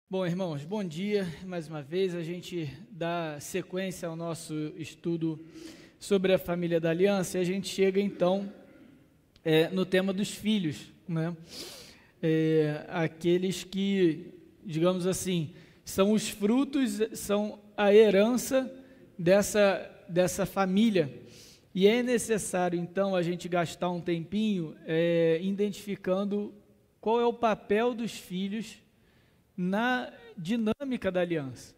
Bom, irmãos, bom dia. Mais uma vez a gente dá sequência ao nosso estudo sobre a família da aliança e a gente chega então no tema dos filhos, né? Aqueles que, digamos assim, são os frutos, são a herança dessa família. E é necessário então a gente gastar um tempinho identificando qual é o papel dos filhos na dinâmica da aliança.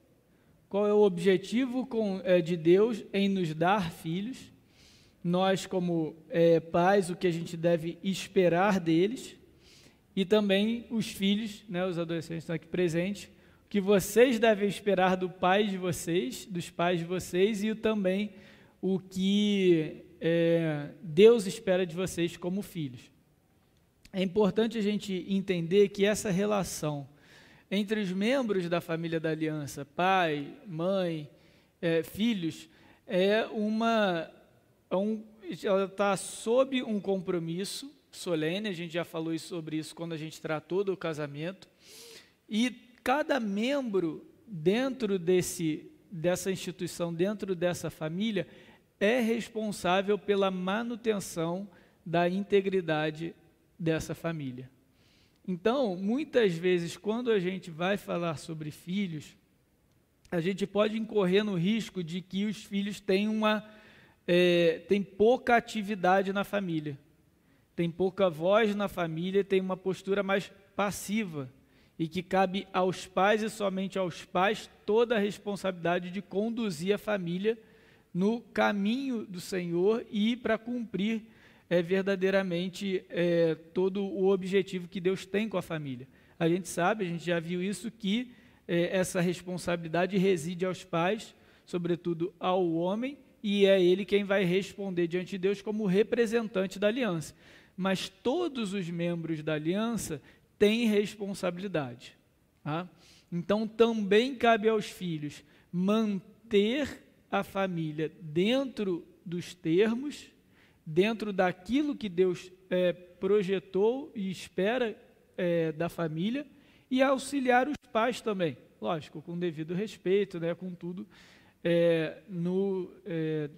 Qual é o objetivo de Deus em nos dar filhos? Nós, como pais, o que a gente deve esperar deles, e também os filhos, né, os adolescentes estão aqui presentes, o que vocês devem esperar do pai de vocês, dos pais de vocês, e também o que Deus espera de vocês como filhos. É importante a gente entender que essa relação entre os membros da família da aliança, pai, mãe, filhos, ela está sob um compromisso solene. A gente já falou sobre isso quando a gente tratou do casamento, e cada membro dentro dessa instituição, dentro dessa família, é responsável pela manutenção da integridade dessa família. Então, muitas vezes, quando a gente vai falar sobre filhos, a gente pode incorrer no risco de que os filhos têm pouca atividade na família, tem pouca voz na família, tem uma postura mais passiva, e que cabe aos pais e somente aos pais toda a responsabilidade de conduzir a família no caminho do Senhor e para cumprir verdadeiramente todo o objetivo que Deus tem com a família. A gente sabe, a gente já viu isso, que essa responsabilidade reside aos pais, sobretudo ao homem, e é ele quem vai responder diante de Deus como representante da aliança. Mas todos os membros da aliança têm responsabilidade, tá? Então também cabe aos filhos manter a família dentro dos termos, dentro daquilo que Deus projetou e espera da família, e auxiliar os pais também, lógico, com devido respeito, né, com tudo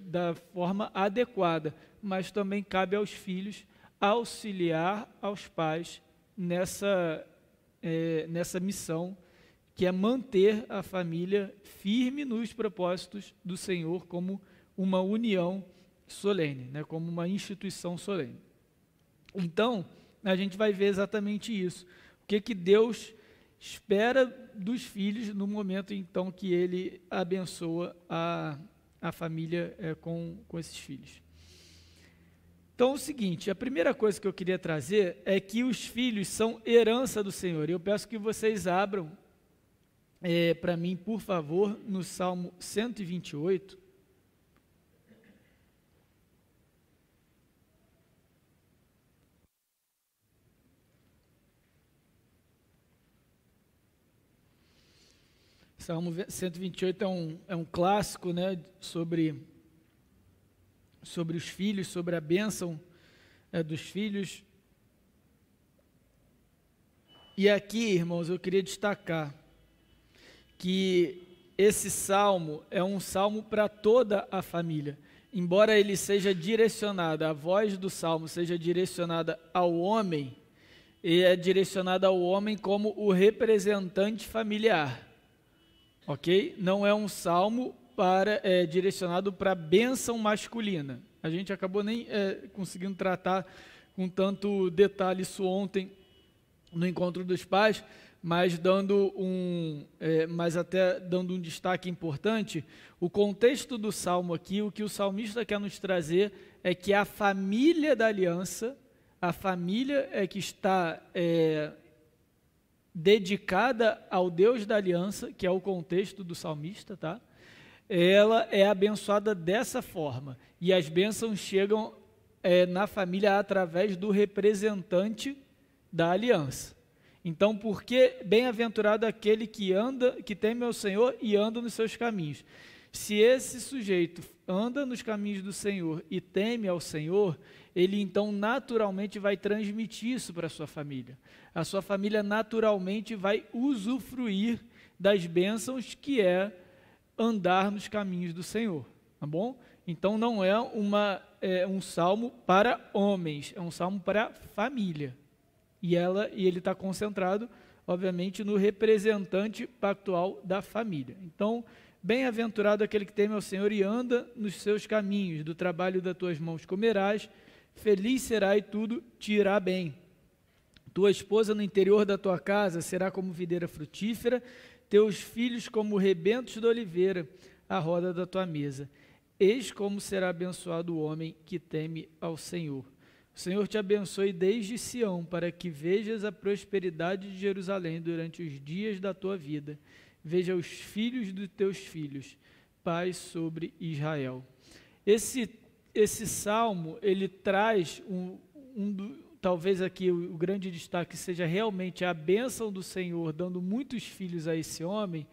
da forma adequada, mas também cabe aos filhos auxiliar aos pais nessa missão, que é manter a família firme nos propósitos do Senhor como uma união solene, né, como uma instituição solene. Então, a gente vai ver exatamente isso. O que Deus espera dos filhos no momento, então, que Ele abençoa a família com esses filhos. Então, é o seguinte, a primeira coisa que eu queria trazer é que os filhos são herança do Senhor. Eu peço que vocês abram para mim, por favor, no Salmo 128, Salmo 128 é um clássico, né, sobre os filhos, sobre a bênção dos filhos. E aqui, irmãos, eu queria destacar que esse salmo é um salmo para toda a família. Embora ele seja direcionado, a voz do salmo seja direcionada ao homem, e é direcionada ao homem como o representante familiar. Ok? Não é um salmo direcionado para a bênção masculina. A gente acabou nem conseguindo tratar com tanto detalhe isso ontem no encontro dos pais, mas até dando um destaque importante. O contexto do salmo aqui, o que o salmista quer nos trazer é que a família da aliança, a família que está dedicada ao Deus da aliança, que é o contexto do salmista, tá? Ela é abençoada dessa forma, e as bênçãos chegam na família através do representante da aliança. Então, porque bem-aventurado aquele que teme ao Senhor e anda nos seus caminhos. Se esse sujeito anda nos caminhos do Senhor e teme ao Senhor, ele então naturalmente vai transmitir isso para a sua família. A sua família naturalmente vai usufruir das bênçãos que é andar nos caminhos do Senhor, tá bom? Então não é um salmo para homens, é um salmo para família. E ele está concentrado, obviamente, no representante pactual da família. Então, bem-aventurado aquele que teme ao Senhor e anda nos seus caminhos, do trabalho das tuas mãos comerás, feliz será e tudo te irá bem. Tua esposa no interior da tua casa será como videira frutífera, teus filhos como rebentos de oliveira, à roda da tua mesa. Eis como será abençoado o homem que teme ao Senhor. O Senhor te abençoe desde Sião, para que vejas a prosperidade de Jerusalém durante os dias da tua vida. Veja os filhos dos teus filhos, paz sobre Israel. Esse salmo, ele traz talvez aqui o grande destaque seja realmente a bênção do Senhor, dando muitos filhos a esse homem,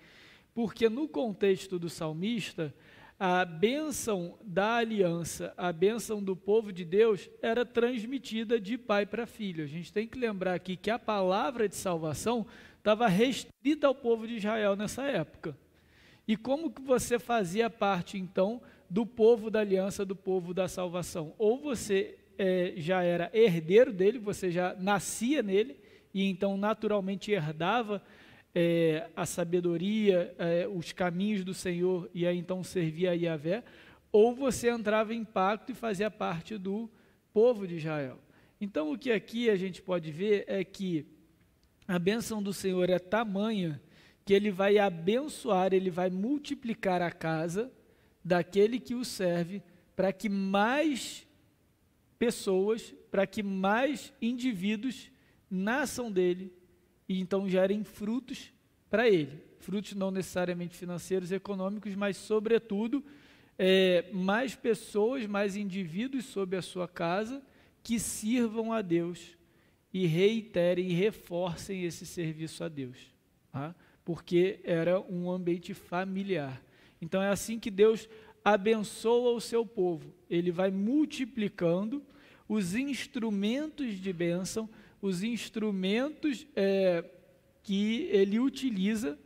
porque no contexto do salmista, a bênção da aliança, a bênção do povo de Deus era transmitida de pai para filho. A gente tem que lembrar aqui que a palavra de salvação estava restrita ao povo de Israel nessa época. E como que você fazia parte, então, do povo da aliança, do povo da salvação? Ou você já era herdeiro dele, você já nascia nele, e então naturalmente herdava a sabedoria, os caminhos do Senhor, e aí então servia a Yahvé, ou você entrava em pacto e fazia parte do povo de Israel. Então o que aqui a gente pode ver é que a bênção do Senhor é tamanha que ele vai abençoar, ele vai multiplicar a casa daquele que o serve, para que mais pessoas, para que mais indivíduos nasçam dele e então gerem frutos para ele. Frutos não necessariamente financeiros, econômicos, mas sobretudo mais pessoas, mais indivíduos sob a sua casa que sirvam a Deus e reiterem e reforcem esse serviço a Deus, tá? Porque era um ambiente familiar. Então é assim que Deus abençoa o seu povo. Ele vai multiplicando os instrumentos de bênção, os instrumentos que ele utiliza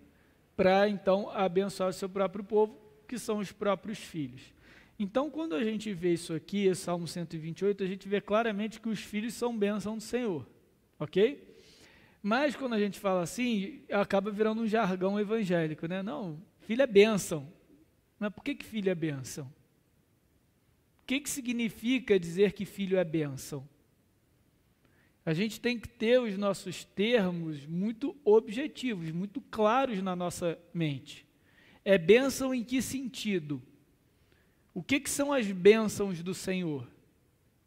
para então abençoar o seu próprio povo, que são os próprios filhos. Então, quando a gente vê isso aqui, Salmo 128, a gente vê claramente que os filhos são bênção do Senhor, ok? Mas quando a gente fala assim, acaba virando um jargão evangélico, né? Não, filho é bênção. Mas por que filho é bênção? O que significa dizer que filho é bênção? A gente tem que ter os nossos termos muito objetivos, muito claros na nossa mente. É bênção em que sentido? O que são as bênçãos do Senhor?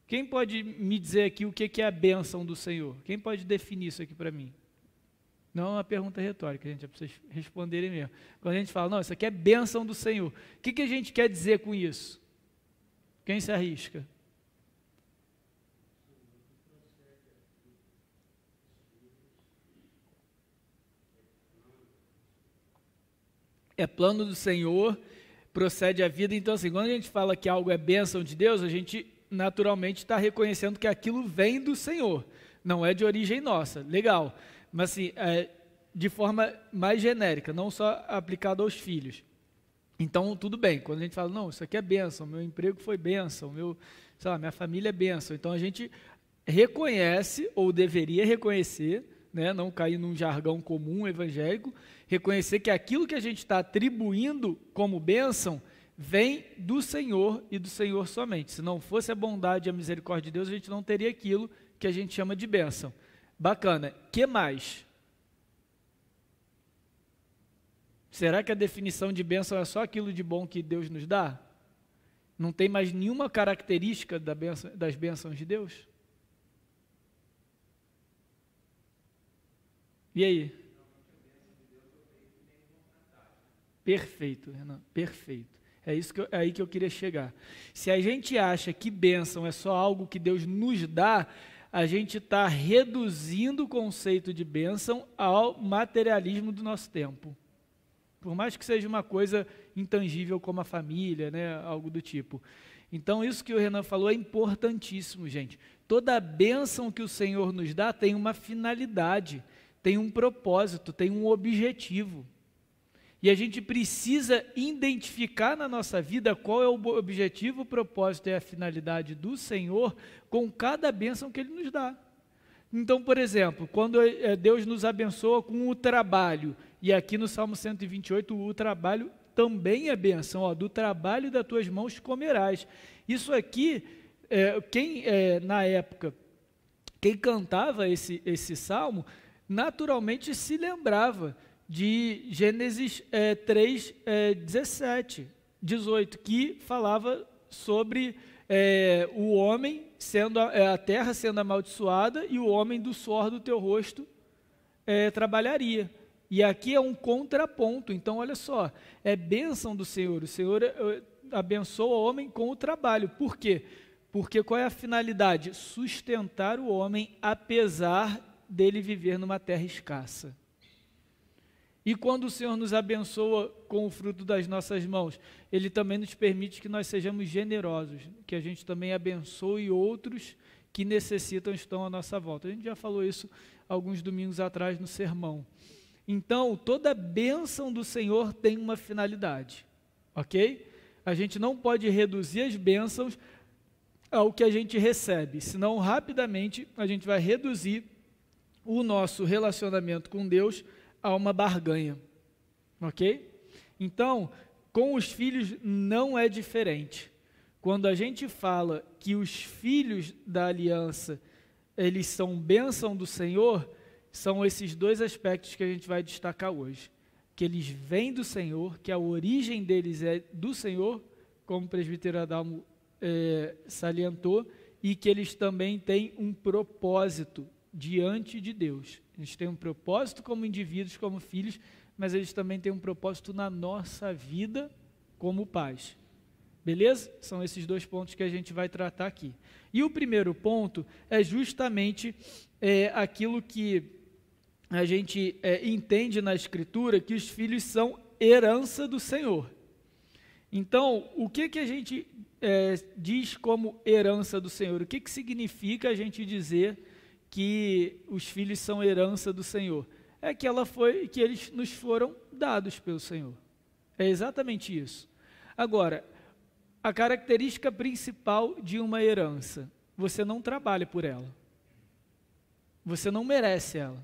Quem pode me dizer aqui o que é a bênção do Senhor? Quem pode definir isso aqui para mim? Não é uma pergunta retórica, gente, é para vocês responderem mesmo. Quando a gente fala, não, isso aqui é bênção do Senhor, o que a gente quer dizer com isso? Quem se arrisca? É plano do Senhor, procede a vida. Então, assim, quando a gente fala que algo é bênção de Deus, a gente naturalmente está reconhecendo que aquilo vem do Senhor, não é de origem nossa. Legal, mas assim, de forma mais genérica, não só aplicado aos filhos. Então, tudo bem, quando a gente fala, não, isso aqui é bênção, meu emprego foi bênção, minha família é bênção. Então, a gente reconhece, ou deveria reconhecer, né, não cair num jargão comum evangélico, reconhecer que aquilo que a gente está atribuindo como bênção vem do Senhor e do Senhor somente. Se não fosse a bondade e a misericórdia de Deus, a gente não teria aquilo que a gente chama de bênção. Bacana. Que mais? Será que a definição de bênção é só aquilo de bom que Deus nos dá? Não tem mais nenhuma característica das bênçãos de Deus? E aí? Perfeito, Renan, perfeito. É aí que eu queria chegar. Se a gente acha que bênção é só algo que Deus nos dá, a gente está reduzindo o conceito de bênção ao materialismo do nosso tempo. por mais que seja uma coisa intangível como a família, né, algo do tipo. Então, isso que o Renan falou é importantíssimo, gente. Toda a bênção que o Senhor nos dá tem uma finalidade, tem um propósito, tem um objetivo. E a gente precisa identificar na nossa vida qual é o objetivo, o propósito e a finalidade do Senhor com cada bênção que Ele nos dá. Então, por exemplo, quando Deus nos abençoa com o trabalho, e aqui no Salmo 128, o trabalho também é bênção, ó, do trabalho das tuas mãos comerás. Isso aqui, na época, quem cantava esse salmo, naturalmente se lembrava de Gênesis 3, 17, 18, que falava sobre o homem, sendo a terra sendo amaldiçoada, e o homem do suor do teu rosto trabalharia. E aqui é um contraponto, então olha só, é bênção do Senhor, o Senhor abençoa o homem com o trabalho. Por quê? Porque qual é a finalidade? Sustentar o homem, apesar dele viver numa terra escassa. E quando o Senhor nos abençoa com o fruto das nossas mãos, Ele também nos permite que nós sejamos generosos, que a gente também abençoe outros que necessitam, estão à nossa volta. A gente já falou isso alguns domingos atrás no sermão. Então, toda bênção do Senhor tem uma finalidade, ok? A gente não pode reduzir as bênçãos ao que a gente recebe, senão rapidamente a gente vai reduzir o nosso relacionamento com Deus a uma barganha, ok? Então, com os filhos não é diferente. Quando a gente fala que os filhos da aliança, eles são bênção do Senhor, são esses dois aspectos que a gente vai destacar hoje. Que eles vêm do Senhor, que a origem deles é do Senhor, como o presbítero Adalmo salientou, e que eles também têm um propósito diante de Deus. Eles têm um propósito como indivíduos, como filhos, mas eles também têm um propósito na nossa vida como pais. Beleza? São esses dois pontos que a gente vai tratar aqui. E o primeiro ponto é justamente aquilo que a gente entende na Escritura, que os filhos são herança do Senhor. Então, o que a gente diz como herança do Senhor? O que significa a gente dizer que os filhos são herança do Senhor? É que eles nos foram dados pelo Senhor. É exatamente isso. Agora, a característica principal de uma herança, você não trabalha por ela. Você não merece ela.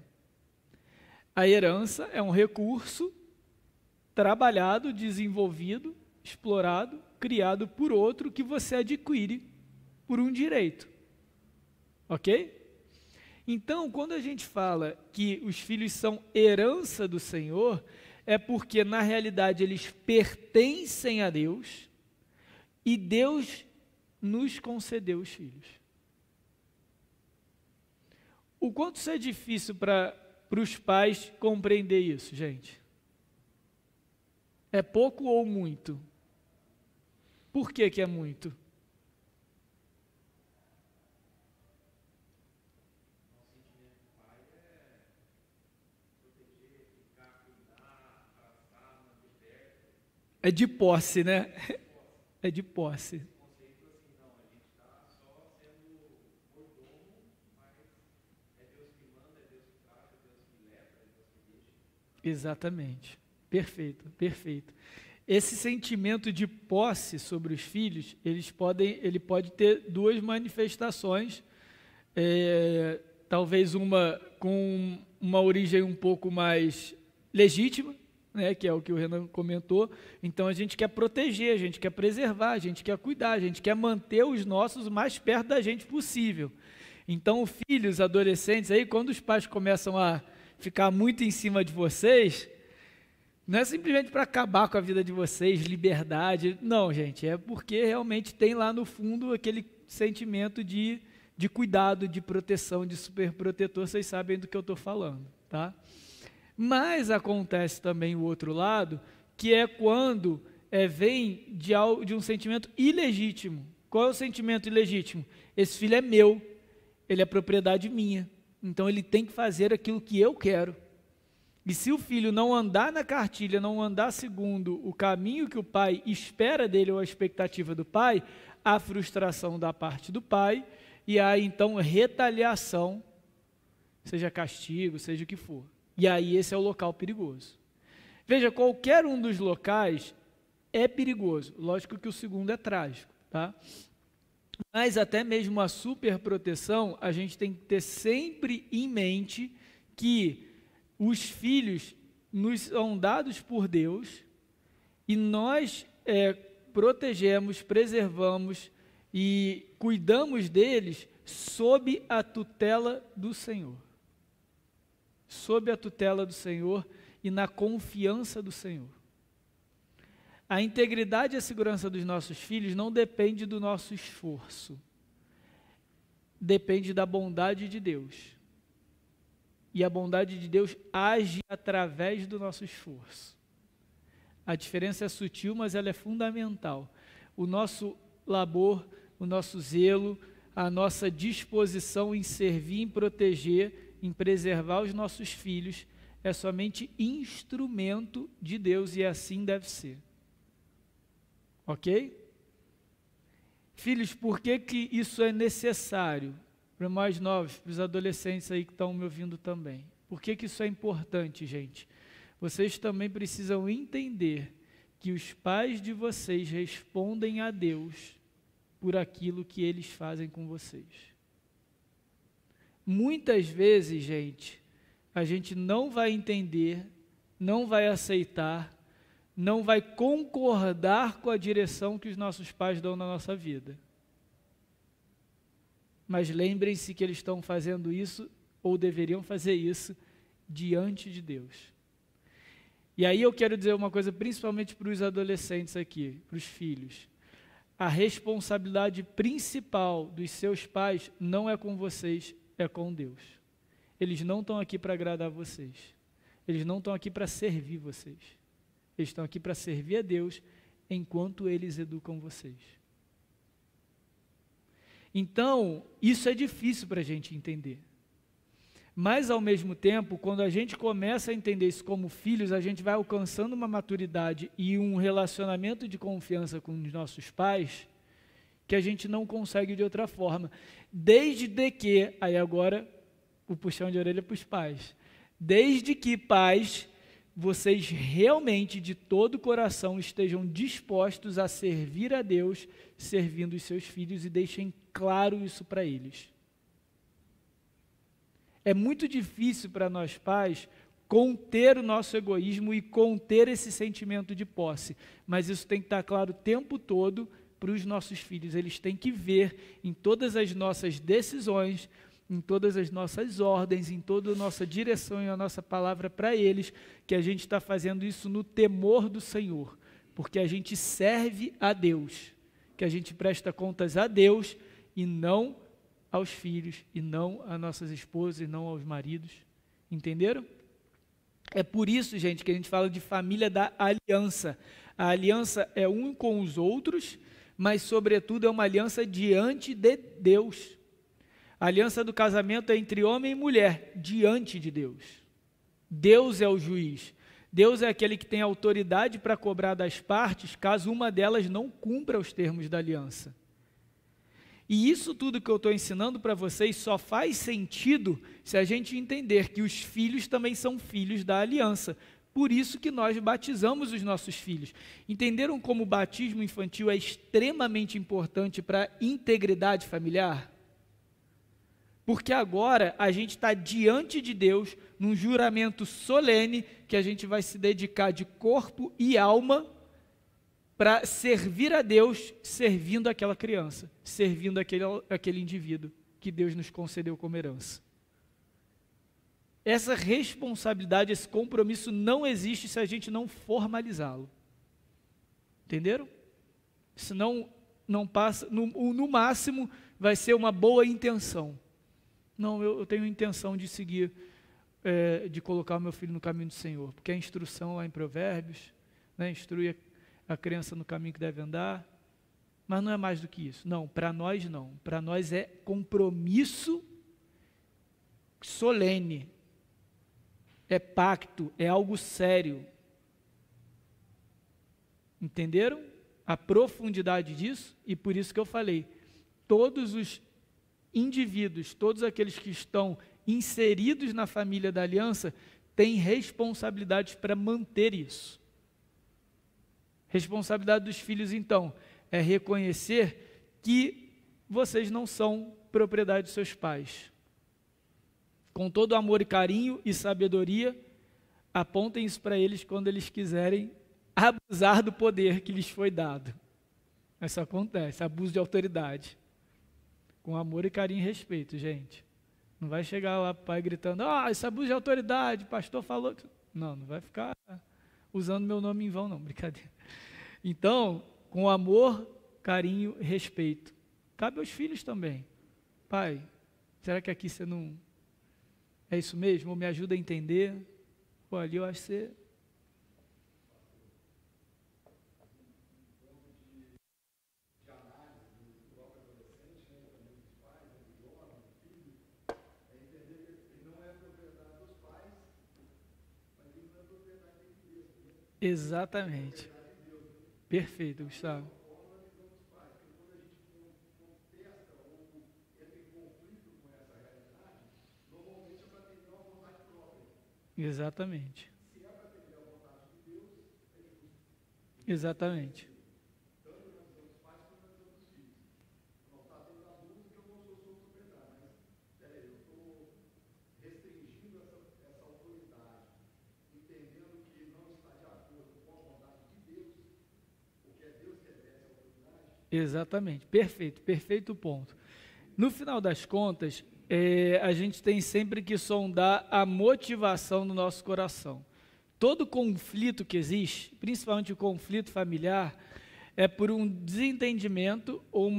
A herança é um recurso trabalhado, desenvolvido, explorado, criado por outro que você adquire por um direito. Ok? Então, quando a gente fala que os filhos são herança do Senhor, é porque, na realidade, eles pertencem a Deus e Deus nos concedeu os filhos. O quanto isso é difícil para os pais compreender isso, gente? É pouco ou muito? Por que é muito? É de posse, né? É de posse. Exatamente. Perfeito, perfeito. Esse sentimento de posse sobre os filhos, ele pode ter duas manifestações, talvez uma com uma origem um pouco mais legítima, né, que é o que o Renan comentou. Então a gente quer proteger, a gente quer preservar, a gente quer cuidar, a gente quer manter os nossos o mais perto da gente possível. Então, filhos, adolescentes, aí quando os pais começam a ficar muito em cima de vocês, não é simplesmente para acabar com a vida de vocês, liberdade, não, gente, é porque realmente tem lá no fundo aquele sentimento de cuidado, de proteção, de superprotetor, vocês sabem do que eu estou falando, tá? Mas acontece também o outro lado, que é quando vem de um sentimento ilegítimo. Qual é o sentimento ilegítimo? Esse filho é meu, ele é propriedade minha, então ele tem que fazer aquilo que eu quero. E se o filho não andar na cartilha, não andar segundo o caminho que o pai espera dele ou a expectativa do pai, há frustração da parte do pai e há então retaliação, seja castigo, seja o que for. E aí esse é o local perigoso. Veja, qualquer um dos locais é perigoso. Lógico que o segundo é trágico, tá? Mas até mesmo a superproteção, a gente tem que ter sempre em mente que os filhos nos são dados por Deus e nós protegemos, preservamos e cuidamos deles sob a tutela do Senhor. Sob a tutela do Senhor e na confiança do Senhor. A integridade e a segurança dos nossos filhos não depende do nosso esforço. Depende da bondade de Deus. E a bondade de Deus age através do nosso esforço. A diferença é sutil, mas ela é fundamental. O nosso labor, o nosso zelo, a nossa disposição em servir, em proteger, em preservar os nossos filhos, é somente instrumento de Deus e assim deve ser. Ok? Filhos, por que isso é necessário? Para os mais novos, para os adolescentes aí que estão me ouvindo também. Por que isso é importante, gente? Vocês também precisam entender que os pais de vocês respondem a Deus por aquilo que eles fazem com vocês. Muitas vezes, gente, a gente não vai entender, não vai aceitar, não vai concordar com a direção que os nossos pais dão na nossa vida. Mas lembrem-se que eles estão fazendo isso, ou deveriam fazer isso, diante de Deus. E aí eu quero dizer uma coisa, principalmente para os adolescentes aqui, para os filhos. A responsabilidade principal dos seus pais não é com vocês, é com Deus. Eles não estão aqui para agradar vocês. Eles não estão aqui para servir vocês. Eles estão aqui para servir a Deus enquanto eles educam vocês. Então, isso é difícil para a gente entender. Mas, ao mesmo tempo, quando a gente começa a entender isso como filhos, a gente vai alcançando uma maturidade e um relacionamento de confiança com os nossos pais que a gente não consegue de outra forma. Desde que, aí agora, o puxão de orelha para os pais. Desde que, pais, vocês realmente, de todo o coração, estejam dispostos a servir a Deus, servindo os seus filhos e deixem claro isso para eles. É muito difícil para nós pais conter o nosso egoísmo e conter esse sentimento de posse, mas isso tem que estar claro o tempo todo para os nossos filhos. Eles têm que ver em todas as nossas decisões, em todas as nossas ordens, em toda a nossa direção e a nossa palavra para eles, que a gente está fazendo isso no temor do Senhor, porque a gente serve a Deus, que a gente presta contas a Deus e não aos filhos, e não às nossas esposas, e não aos maridos. Entenderam? É por isso, gente, que a gente fala de família da aliança. A aliança é um com os outros, mas, sobretudo, é uma aliança diante de Deus. A aliança do casamento é entre homem e mulher, diante de Deus. Deus é o juiz. Deus é aquele que tem autoridade para cobrar das partes, caso uma delas não cumpra os termos da aliança. E isso tudo que eu estou ensinando para vocês só faz sentido se a gente entender que os filhos também são filhos da aliança. Por isso que nós batizamos os nossos filhos. Entenderam como o batismo infantil é extremamente importante para a integridade familiar? Porque agora a gente está diante de Deus num juramento solene que a gente vai se dedicar de corpo e alma para servir a Deus, servindo aquela criança, servindo aquele indivíduo que Deus nos concedeu como herança. Essa responsabilidade, esse compromisso não existe se a gente não formalizá-lo. Entenderam? Senão, não passa, no máximo, vai ser uma boa intenção. Não, eu tenho intenção de seguir, de colocar o meu filho no caminho do Senhor, porque a instrução lá em Provérbios, né, instrui a criança no caminho que deve andar, mas não é mais do que isso. Não, para nós não. Para nós é compromisso solene. é pacto, é algo sério. Entenderam a profundidade disso? E por isso que eu falei, todos os indivíduos, todos aqueles que estão inseridos na família da aliança, têm responsabilidades para manter isso. Responsabilidade dos filhos, então, é reconhecer que vocês não são propriedade de seus pais. Com todo amor e carinho e sabedoria, apontem isso para eles quando eles quiserem abusar do poder que lhes foi dado. Isso acontece, abuso de autoridade. Com amor e carinho e respeito, gente. Não vai chegar lá para o pai gritando, esse abuso de autoridade, o pastor falou. Não vai ficar usando meu nome em vão, não, brincadeira. Então, com amor, carinho e respeito. Cabe aos filhos também. Pai, será que aqui você não... É isso mesmo? Ou me ajuda a entender? Pô, ali eu acho que você... Exatamente. Perfeito, Gustavo. Exatamente. Exatamente. Exatamente. Perfeito, perfeito ponto. No final das contas, a gente tem sempre que sondar a motivação do nosso coração. Todo conflito que existe, principalmente o conflito familiar, é por um desentendimento ou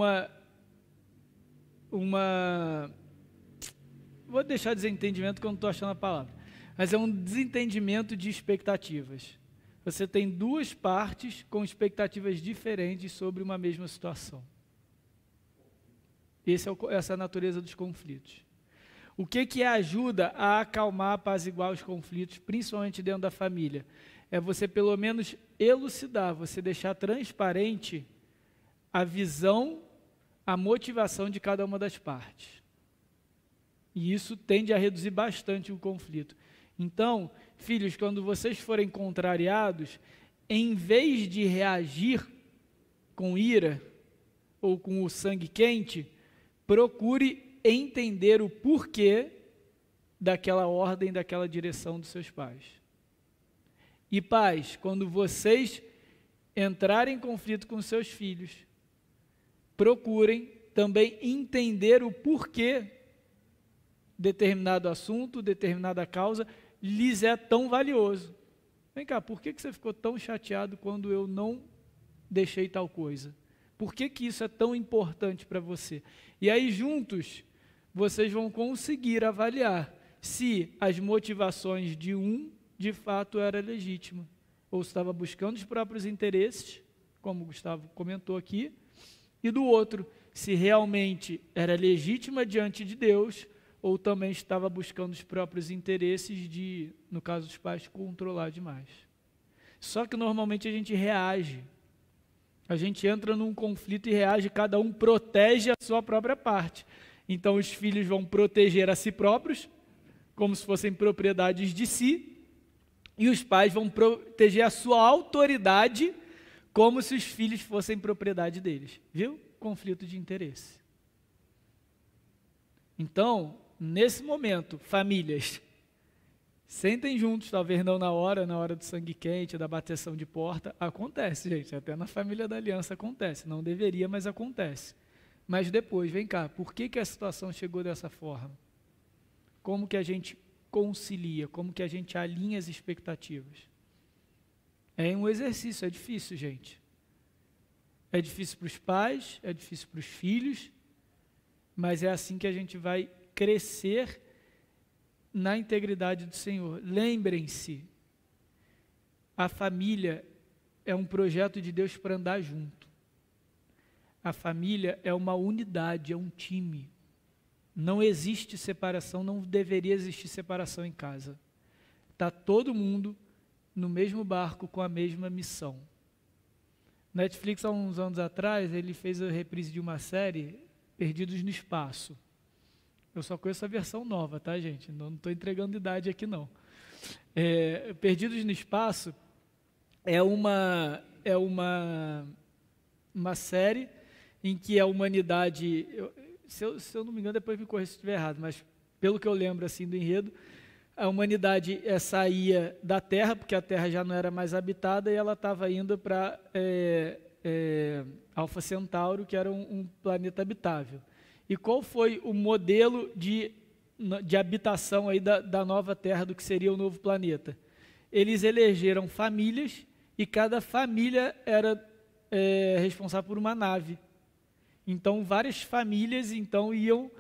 vou deixar desentendimento que eu não estou achando a palavra, mas é um desentendimento de expectativas. Você tem duas partes com expectativas diferentes sobre uma mesma situação. Essa é a natureza dos conflitos. O que ajuda a acalmar, apaziguar os conflitos, principalmente dentro da família? É você pelo menos elucidar, você deixar transparente a visão, a motivação de cada uma das partes. E isso tende a reduzir bastante o conflito. Então, filhos, quando vocês forem contrariados, em vez de reagir com ira ou com o sangue quente, procure entender o porquê daquela ordem, daquela direção dos seus pais. E pais, quando vocês entrarem em conflito com seus filhos, procurem também entender o porquê determinado assunto, determinada causa, lhes é tão valioso. Vem cá, por que você ficou tão chateado quando eu não deixei tal coisa? Por que isso é tão importante para você? E aí, juntos, vocês vão conseguir avaliar se as motivações de um, de fato, era legítima, ou estava buscando os próprios interesses, como o Gustavo comentou aqui, e do outro, se realmente era legítima diante de Deus, ou também estava buscando os próprios interesses de, no caso dos pais, controlar demais. Só que normalmente a gente reage. A gente entra num conflito e reage, cada um protege a sua própria parte. Então os filhos vão proteger a si próprios, como se fossem propriedades de si, e os pais vão proteger a sua autoridade, como se os filhos fossem propriedade deles. Viu? Conflito de interesse. Então, nesse momento, famílias, sentem juntos, talvez não na hora do sangue quente, da bateção de porta. Acontece, gente, até na família da aliança acontece. Não deveria, mas acontece. Mas depois, vem cá, por que a situação chegou dessa forma? Como que a gente concilia? Como que a gente alinha as expectativas? É um exercício, é difícil, gente. É difícil para os pais, é difícil para os filhos, mas é assim que a gente vai crescer na integridade do Senhor. Lembrem-se, a família é um projeto de Deus para andar junto. A família é uma unidade, é um time. Não existe separação, não deveria existir separação em casa. está todo mundo no mesmo barco com a mesma missão. Netflix, há uns anos atrás, ele fez a reprise de uma série, Perdidos no Espaço. Eu só conheço a versão nova, tá, gente? Não estou entregando idade aqui, não. Perdidos no Espaço é uma série em que a humanidade, se eu não me engano, depois me corrija se estiver errado, mas pelo que eu lembro assim do enredo, a humanidade saía da Terra, porque a Terra já não era mais habitada, e ela estava indo para Alfa Centauro, que era um planeta habitável. E qual foi o modelo de habitação aí da nova Terra, do que seria o novo planeta? Eles elegeram famílias, e cada família era responsável por uma nave. Então, várias famílias iam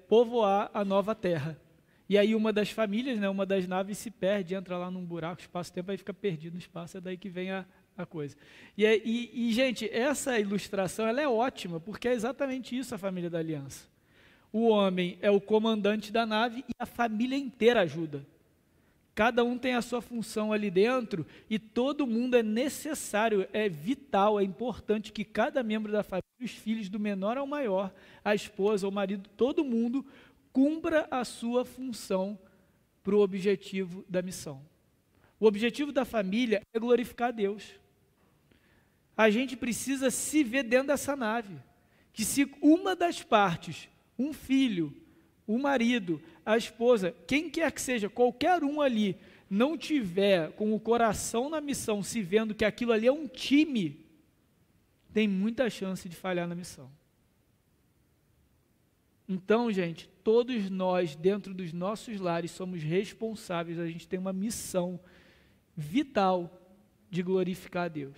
povoar a nova Terra. E aí uma das famílias, né, uma das naves se perde, entra lá num buraco, espaço-tempo, aí fica perdido no espaço, é daí que vem a coisa. E, gente, essa ilustração ela é ótima, porque é exatamente isso a família da aliança. O homem é o comandante da nave e a família inteira ajuda. Cada um tem a sua função ali dentro e todo mundo é necessário, é vital, é importante que cada membro da família, os filhos do menor ao maior, a esposa, o marido, todo mundo cumpra a sua função para o objetivo da missão. O objetivo da família é glorificar a Deus. A gente precisa se ver dentro dessa nave, que se uma das partes, um filho, o marido, a esposa, quem quer que seja, qualquer um ali, não tiver com o coração na missão, se vendo que aquilo ali é um time, tem muita chance de falhar na missão. Então, gente, todos nós, dentro dos nossos lares, somos responsáveis, a gente tem uma missão vital de glorificar a Deus.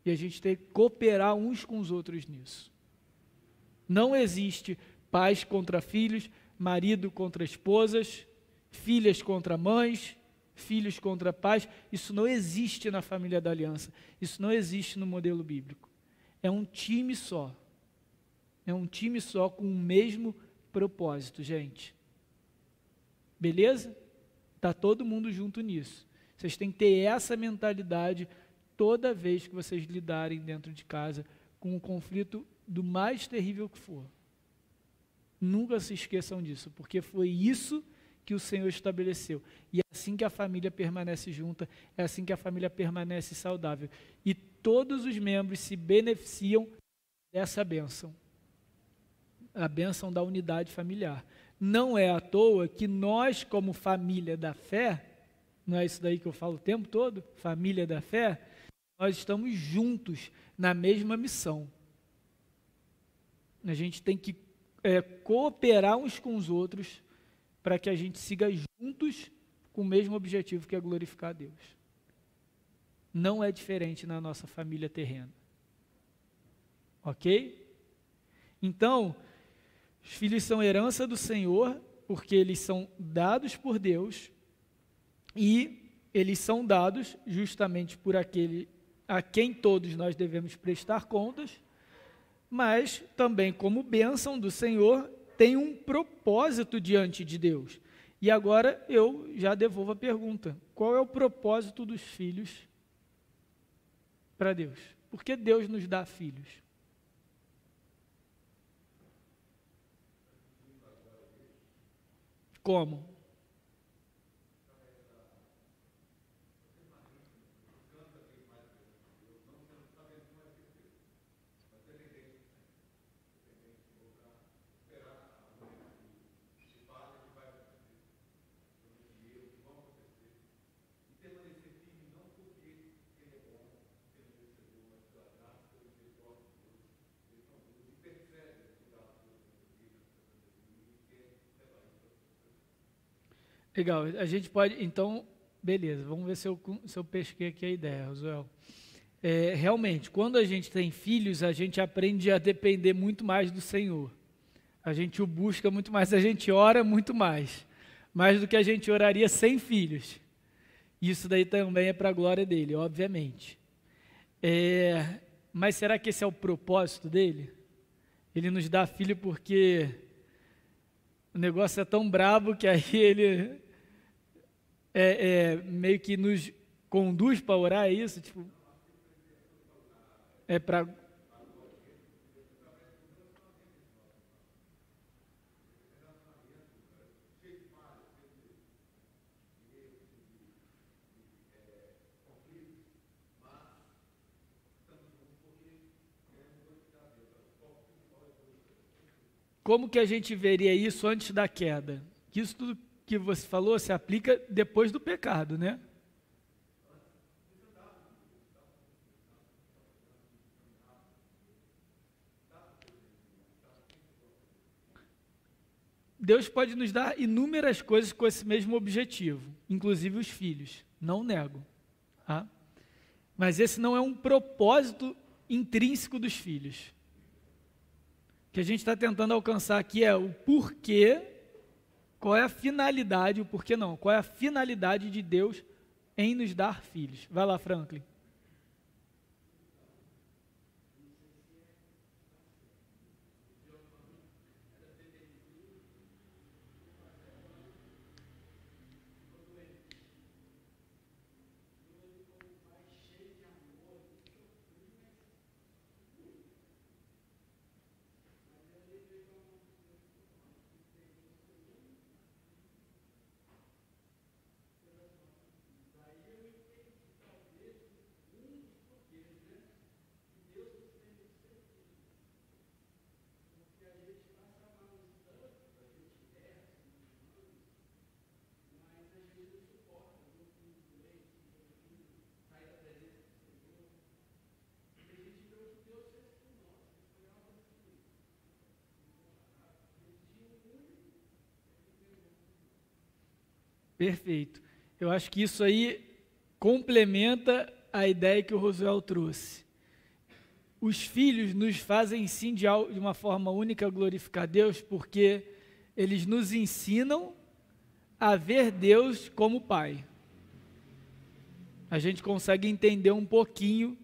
E a gente tem que cooperar uns com os outros nisso. Não existe pais contra filhos, marido contra esposas, filhas contra mães, filhos contra pais. Isso não existe na família da aliança. Isso não existe no modelo bíblico. É um time só. É um time só com o mesmo propósito, gente. Beleza? Está todo mundo junto nisso. Vocês têm que ter essa mentalidade toda vez que vocês lidarem dentro de casa com um conflito do mais terrível que for. Nunca se esqueçam disso, porque foi isso que o Senhor estabeleceu. E é assim que a família permanece junta, é assim que a família permanece saudável. E todos os membros se beneficiam dessa bênção. A bênção da unidade familiar. Não é à toa que nós, como família da fé, não é isso daí que eu falo o tempo todo? Família da fé, nós estamos juntos na mesma missão. A gente tem que cooperar uns com os outros para que a gente siga juntos com o mesmo objetivo, que é glorificar a Deus. Não é diferente na nossa família terrena. Ok? Então, os filhos são herança do Senhor, porque eles são dados por Deus, e eles são dados justamente por aquele a quem todos nós devemos prestar contas, mas também como bênção do Senhor, tem um propósito diante de Deus. E agora eu já devolvo a pergunta: qual é o propósito dos filhos para Deus? Por que Deus nos dá filhos? Como? Legal, a gente pode, então, beleza, vamos ver se eu pesquei aqui a ideia, Rosuel. Realmente, quando a gente tem filhos, a gente aprende a depender muito mais do Senhor. A gente o busca muito mais, a gente ora muito mais do que a gente oraria sem filhos. Isso daí também é para a glória dele, obviamente. Mas será que esse é o propósito dele? Ele nos dá filho porque o negócio é tão brabo que aí ele meio que nos conduz para orar, é isso? Tipo, é para... Como que a gente veria isso antes da queda? Que isso tudo que você falou se aplica depois do pecado, né? Deus pode nos dar inúmeras coisas com esse mesmo objetivo, inclusive os filhos, não nego, tá? Mas esse não é um propósito intrínseco dos filhos. O que a gente está tentando alcançar aqui é o porquê, qual é a finalidade, o porquê não, qual é a finalidade de Deus em nos dar filhos. Vai lá, Franklin. Perfeito. Eu acho que isso aí complementa a ideia que o Rosuel trouxe. Os filhos nos fazem sim de uma forma única glorificar Deus, porque eles nos ensinam a ver Deus como Pai. A gente consegue entender um pouquinho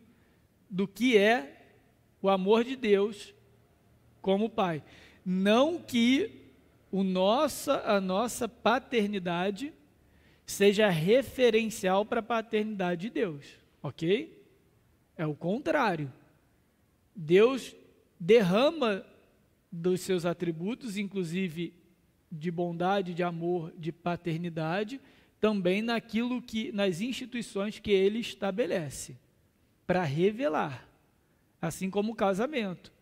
do que é o amor de Deus como Pai. Não que a nossa paternidade seja referencial para a paternidade de Deus, ok? É o contrário. Deus derrama dos seus atributos, inclusive de bondade, de amor, de paternidade, também nas instituições que Ele estabelece, para revelar, assim como o casamento.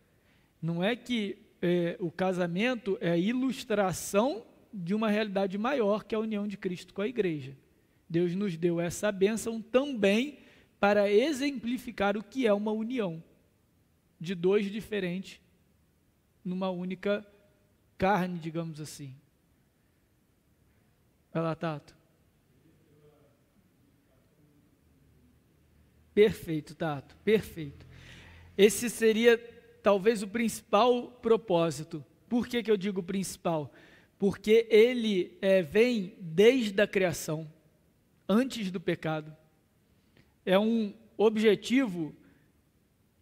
Não é que o casamento é a ilustração de uma realidade maior, que é a união de Cristo com a igreja. Deus nos deu essa bênção também para exemplificar o que é uma união de dois diferentes numa única carne, digamos assim. Vai lá, Tato. Perfeito, Tato, perfeito. Esse seria talvez o principal propósito. Por que eu digo principal? Porque ele vem desde a criação, antes do pecado. É um objetivo,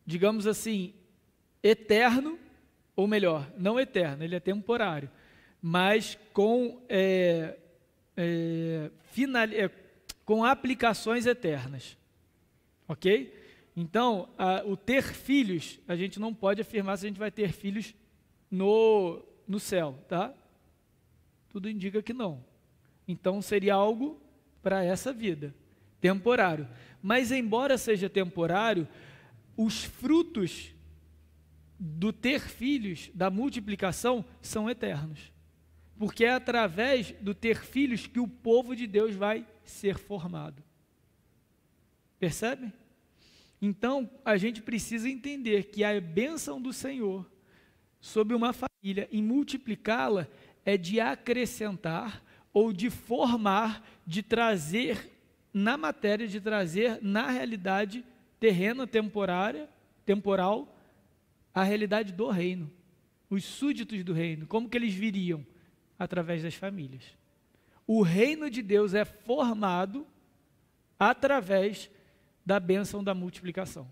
digamos assim, eterno, ou melhor, não eterno, ele é temporário, mas com aplicações eternas. Ok? Então, o ter filhos, a gente não pode afirmar se a gente vai ter filhos no céu, tá? Tudo indica que não. Então, seria algo para essa vida, temporário. Mas, embora seja temporário, os frutos do ter filhos, da multiplicação, são eternos. Porque é através do ter filhos que o povo de Deus vai ser formado. Percebe? Então, a gente precisa entender que a bênção do Senhor sobre uma família, em multiplicá-la, é de acrescentar ou de formar, de trazer na matéria, de trazer na realidade terrena, temporal, a realidade do reino, os súditos do reino. Como que eles viriam? Através das famílias. O reino de Deus é formado através da bênção da multiplicação.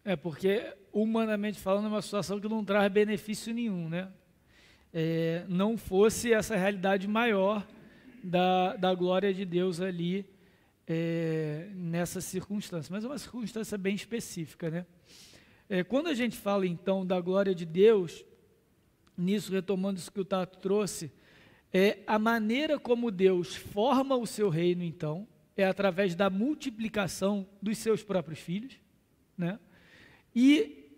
É porque, humanamente falando, é uma situação que não traz benefício nenhum, né? Não fosse essa realidade maior da glória de Deus ali nessa circunstância. Mas é uma circunstância bem específica, né? Quando a gente fala, então, da glória de Deus, nisso, retomando isso que o Tato trouxe, a maneira como Deus forma o seu reino, então, é através da multiplicação dos seus próprios filhos, né? E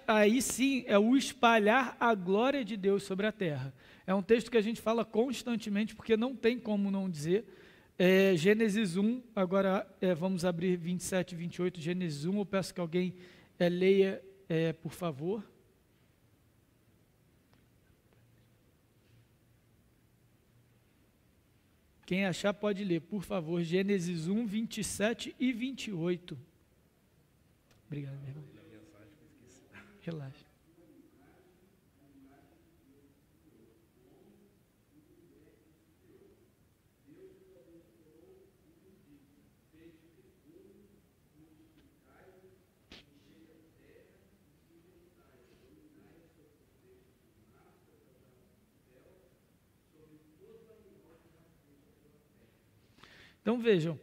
aí sim é o espalhar a glória de Deus sobre a terra. É um texto que a gente fala constantemente, porque não tem como não dizer. Gênesis 1, agora vamos abrir 27 e 28, Gênesis 1, eu peço que alguém leia, por favor. Quem achar pode ler, por favor, Gênesis 1, 27 e 28. Obrigado, meu irmão. Relaxa. Então vejam,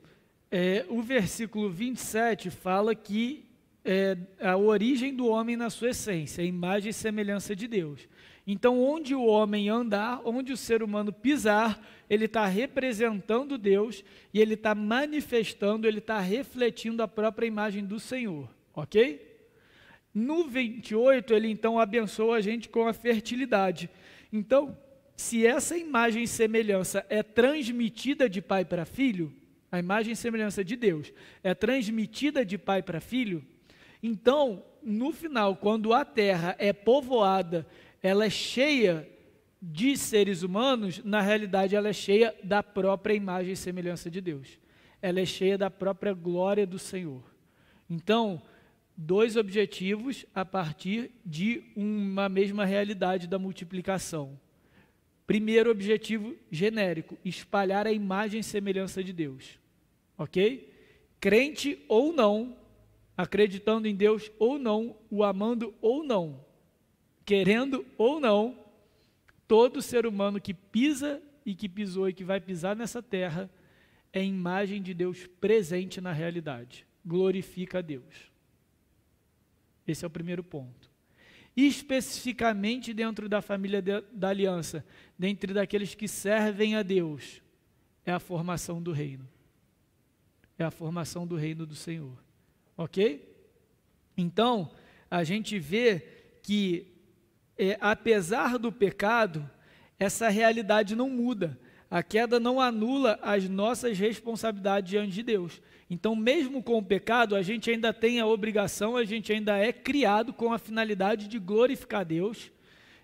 o versículo 27 fala que a origem do homem na sua essência, a imagem e semelhança de Deus. Então, onde o homem andar, onde o ser humano pisar, ele está representando Deus e ele está manifestando, ele está refletindo a própria imagem do Senhor, ok? No 28, ele então abençoa a gente com a fertilidade. Então, se essa imagem e semelhança é transmitida de pai para filho, a imagem e semelhança de Deus é transmitida de pai para filho, então, no final, quando a terra é povoada, ela é cheia de seres humanos, na realidade ela é cheia da própria imagem e semelhança de Deus. Ela é cheia da própria glória do Senhor. Então, dois objetivos a partir de uma mesma realidade da multiplicação. Primeiro objetivo genérico, espalhar a imagem e semelhança de Deus. Ok? Crente ou não, acreditando em Deus ou não, o amando ou não, querendo ou não, todo ser humano que pisa e que pisou e que vai pisar nessa terra é imagem de Deus presente na realidade. Glorifica a Deus. Esse é o primeiro ponto. Especificamente dentro da família da aliança, dentre daqueles que servem a Deus, é a formação do reino. É a formação do reino do Senhor. Ok? Então, a gente vê que, apesar do pecado, essa realidade não muda. A queda não anula as nossas responsabilidades diante de Deus. Então, mesmo com o pecado, a gente ainda tem a obrigação, a gente ainda é criado com a finalidade de glorificar Deus,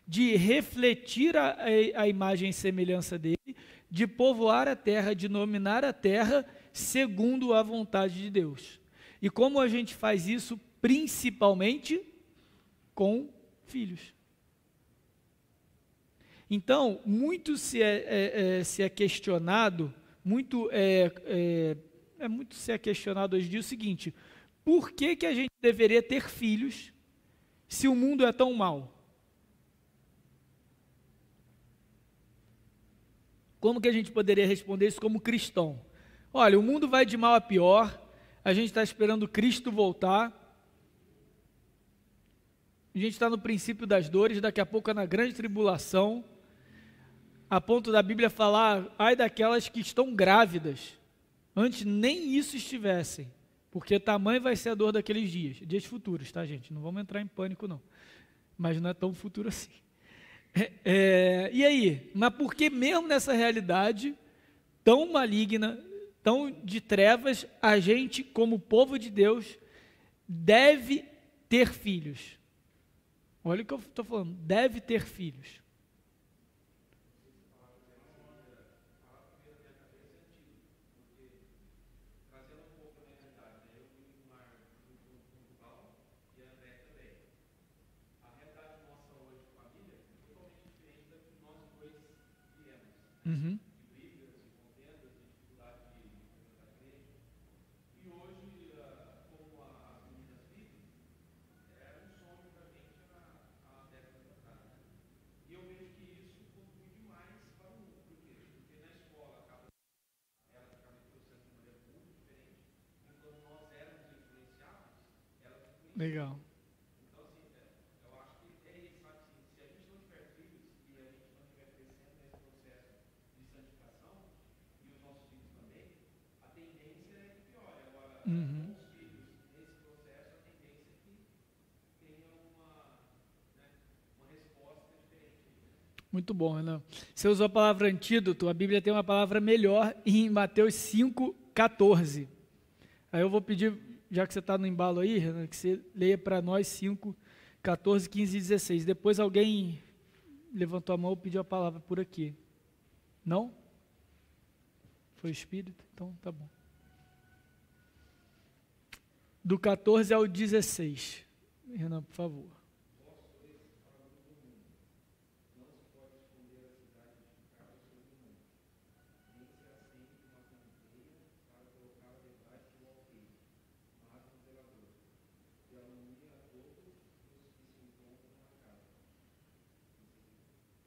de refletir a imagem e semelhança dele, de povoar a terra, de dominar a terra segundo a vontade de Deus. E como a gente faz isso? Principalmente com filhos. Então, muito se é questionado, muito se é questionado hoje em dia o seguinte: por que a gente deveria ter filhos se o mundo é tão mau? Como que a gente poderia responder isso como cristão? Olha, o mundo vai de mal a pior, a gente está esperando Cristo voltar, a gente está no princípio das dores, daqui a pouco é na grande tribulação, a ponto da Bíblia falar, ai daquelas que estão grávidas, antes nem isso estivessem, porque tamanho vai ser a dor daqueles dias futuros, tá, gente? Não vamos entrar em pânico, não, mas não é tão futuro assim. E aí? Mas por que mesmo nessa realidade tão maligna, tão de trevas, a gente, como povo de Deus, deve ter filhos? Olha o que eu estou falando, deve ter filhos. Uhum. Legal. Uhum. Muito bom, Renan. Você usou a palavra antídoto, a Bíblia tem uma palavra melhor em Mateus 5,14. Aí eu vou pedir, já que você está no embalo aí, Renan, que você leia para nós 5, 14, 15 e 16. Depois alguém levantou a mão e pediu a palavra por aqui. Não? Foi o Espírito? Então tá bom. Do 14 ao 16. Renan, por favor.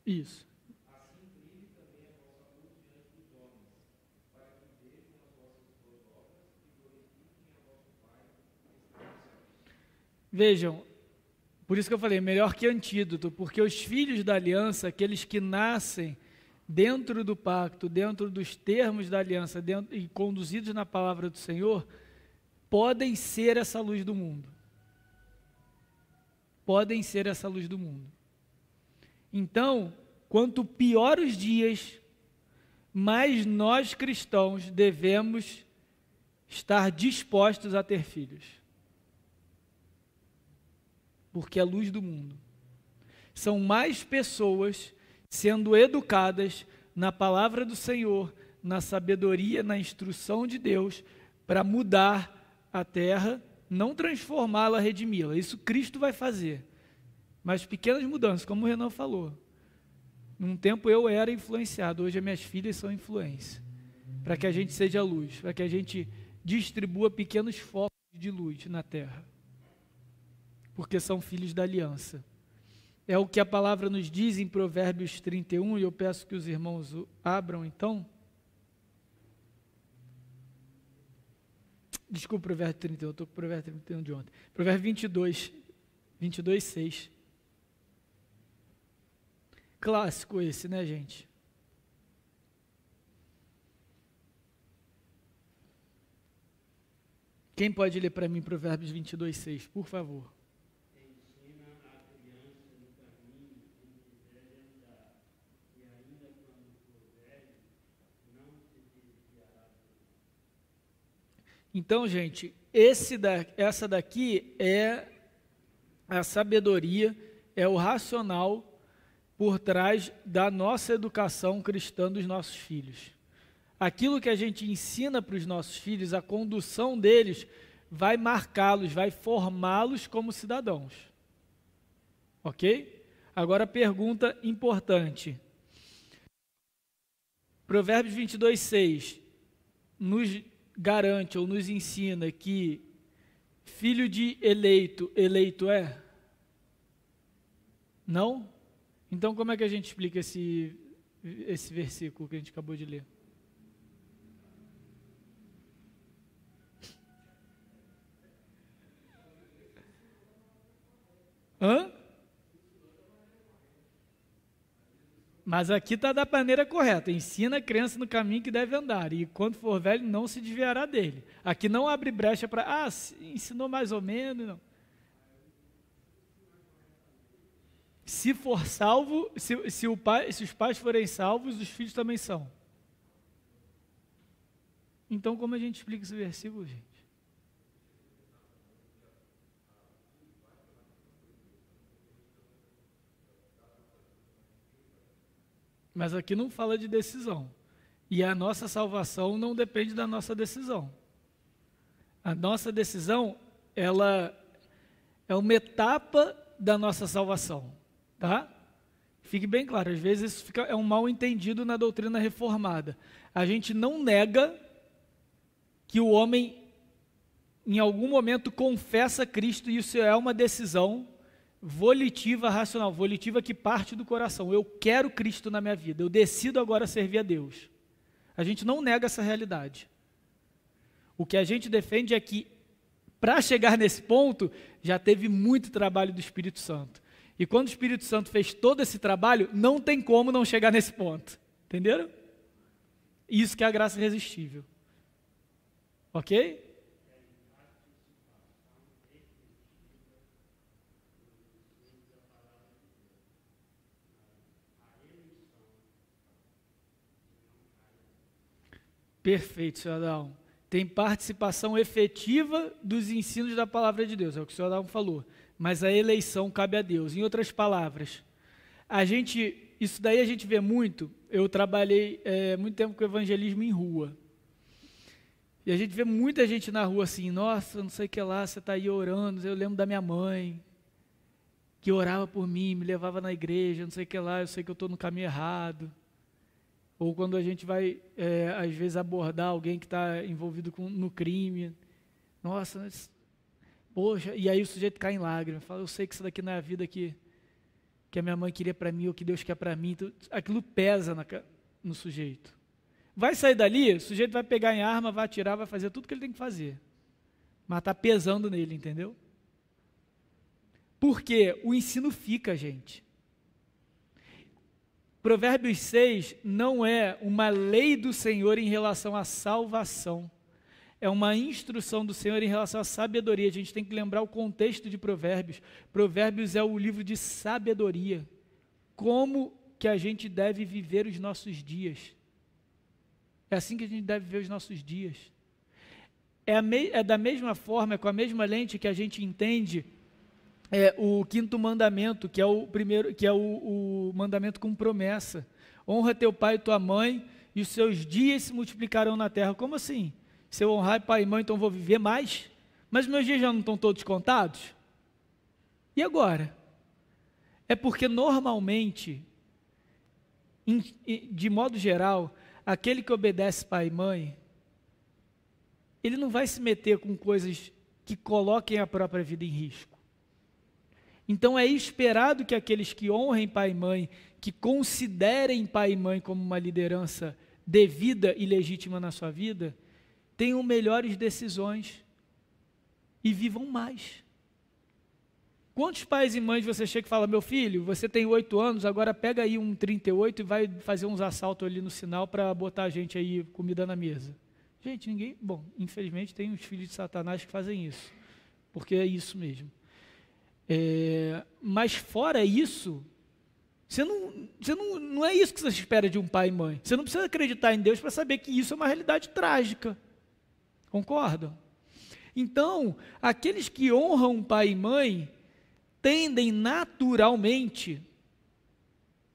Isso. Vejam, por isso que eu falei, melhor que antídoto, porque os filhos da aliança, aqueles que nascem dentro do pacto, dentro dos termos da aliança, e conduzidos na palavra do Senhor, podem ser essa luz do mundo. Podem ser essa luz do mundo. Então, quanto pior os dias, mais nós cristãos devemos estar dispostos a ter filhos. Porque é a luz do mundo. São mais pessoas sendo educadas na palavra do Senhor, na sabedoria, na instrução de Deus, para mudar a terra, não transformá-la, redimi-la. Isso Cristo vai fazer. Mas pequenas mudanças, como o Renan falou. Num tempo eu era influenciado, hoje as minhas filhas são influência. Para que a gente seja luz, para que a gente distribua pequenos focos de luz na terra. Porque são filhos da aliança. É o que a palavra nos diz em Provérbios 31, e eu peço que os irmãos abram então. Desculpa, Provérbio 31, eu estou com o Provérbio 31 de ontem. Provérbio 22, 6. Clássico esse, né, gente? Quem pode ler para mim Provérbios 22, 6, por favor? Ensina a criança no caminho em que deve andar, e ainda quando for velho, não se desviará dele. Então, gente, essa daqui é a sabedoria, é o racional por trás da nossa educação cristã dos nossos filhos. Aquilo que a gente ensina para os nossos filhos, a condução deles vai marcá-los, vai formá-los como cidadãos. Ok? Agora, pergunta importante. Provérbios 22, 6 nos garante ou nos ensina que filho de eleito, eleito é? Não? Então, como é que a gente explica esse versículo que a gente acabou de ler? Hã? Mas aqui está da maneira correta. Ensina a criança no caminho que deve andar, e quando for velho não se desviará dele. Aqui não abre brecha para, ensinou mais ou menos, não. Se for salvo, se os pais forem salvos, os filhos também são. Então, como a gente explica esse versículo, gente? Mas aqui não fala de decisão. E a nossa salvação não depende da nossa decisão. A nossa decisão, ela é uma etapa da nossa salvação. Tá? Fique bem claro, às vezes isso é um mal entendido na doutrina reformada. A gente não nega que o homem, em algum momento, confessa Cristo, e isso é uma decisão volitiva, racional, volitiva que parte do coração. Eu quero Cristo na minha vida, eu decido agora servir a Deus. A gente não nega essa realidade. O que a gente defende é que, para chegar nesse ponto, já teve muito trabalho do Espírito Santo. E quando o Espírito Santo fez todo esse trabalho, não tem como não chegar nesse ponto. Entenderam? Isso que é a graça irresistível. Ok? Perfeito, senhor Adão. Tem participação efetiva dos ensinos da palavra de Deus, é o que o senhor Adão falou. Mas a eleição cabe a Deus. Em outras palavras, isso daí a gente vê muito. Eu trabalhei muito tempo com evangelismo em rua. E a gente vê muita gente na rua assim, nossa, não sei o que lá, você está aí orando. Eu lembro da minha mãe, que orava por mim, me levava na igreja, não sei o que lá, eu sei que eu estou no caminho errado. Ou quando a gente vai, às vezes, abordar alguém que está envolvido no crime. Nossa, mas, poxa, e aí o sujeito cai em lágrimas, fala, eu sei que isso daqui não é a vida que a minha mãe queria para mim, ou que Deus quer para mim. Então, aquilo pesa no sujeito. Vai sair dali, o sujeito vai pegar em arma, vai atirar, vai fazer tudo que ele tem que fazer. Mas está pesando nele, entendeu? Porque o ensino fica, gente. Provérbios 6 não é uma lei do Senhor em relação à salvação. É uma instrução do Senhor em relação à sabedoria. A gente tem que lembrar o contexto de Provérbios. Provérbios é o livro de sabedoria. Como que a gente deve viver os nossos dias. É assim que a gente deve viver os nossos dias. É da mesma forma, com a mesma lente que a gente entende o quinto mandamento, que é o primeiro, que é o mandamento com promessa. Honra teu pai e tua mãe, e os seus dias se multiplicarão na terra. Como assim? Se eu honrar pai e mãe, então vou viver mais? Mas meus dias já não estão todos contados? E agora? É porque normalmente, de modo geral, aquele que obedece pai e mãe, ele não vai se meter com coisas que coloquem a própria vida em risco. Então é esperado que aqueles que honrem pai e mãe, que considerem pai e mãe como uma liderança devida e legítima na sua vida, tenham melhores decisões e vivam mais. Quantos pais e mães você chega e fala, meu filho, você tem 8 anos, agora pega aí um 38 e vai fazer uns assaltos ali no sinal para botar a gente aí comida na mesa. Gente, infelizmente tem os filhos de Satanás que fazem isso, porque é isso mesmo. Mas fora isso, não é isso que você espera de um pai e mãe. Você não precisa acreditar em Deus para saber que isso é uma realidade trágica. Concordam? Então, aqueles que honram pai e mãe tendem naturalmente